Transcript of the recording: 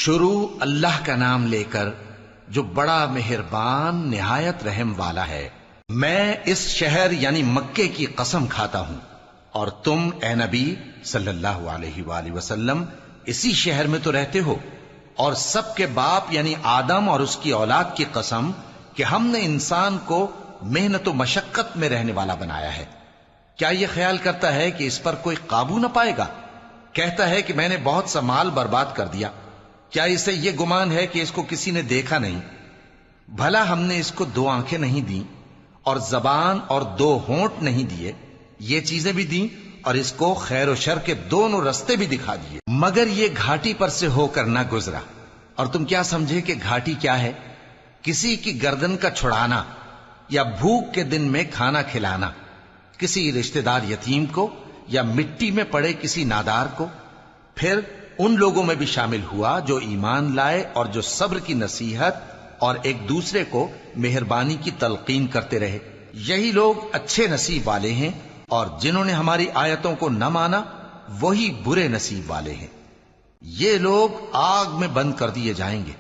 شروع اللہ کا نام لے کر جو بڑا مہربان نہایت رحم والا ہے۔ میں اس شہر یعنی مکے کی قسم کھاتا ہوں، اور تم اے نبی صلی اللہ علیہ وآلہ وسلم اسی شہر میں تو رہتے ہو، اور سب کے باپ یعنی آدم اور اس کی اولاد کی قسم کہ ہم نے انسان کو محنت و مشقت میں رہنے والا بنایا ہے۔ کیا یہ خیال کرتا ہے کہ اس پر کوئی قابو نہ پائے گا؟ کہتا ہے کہ میں نے بہت سا مال برباد کر دیا۔ کیا اسے یہ گمان ہے کہ اس کو کسی نے دیکھا نہیں؟ بھلا ہم نے اس کو 2 آنکھیں نہیں دیں، اور زبان اور 2 ہونٹ نہیں دیے؟ یہ چیزیں بھی دیں اور اس کو خیر و شر کے دونوں رستے بھی دکھا دیے، مگر یہ گھاٹی پر سے ہو کر نہ گزرا۔ اور تم کیا سمجھے کہ گھاٹی کیا ہے؟ کسی کی گردن کا چھڑانا، یا بھوک کے دن میں کھانا کھلانا، کسی رشتہ دار یتیم کو، یا مٹی میں پڑے کسی نادار کو۔ پھر ان لوگوں میں بھی شامل ہوا جو ایمان لائے اور جو صبر کی نصیحت اور ایک دوسرے کو مہربانی کی تلقین کرتے رہے۔ یہی لوگ اچھے نصیب والے ہیں، اور جنہوں نے ہماری آیتوں کو نہ مانا وہی برے نصیب والے ہیں۔ یہ لوگ آگ میں بند کر دیے جائیں گے۔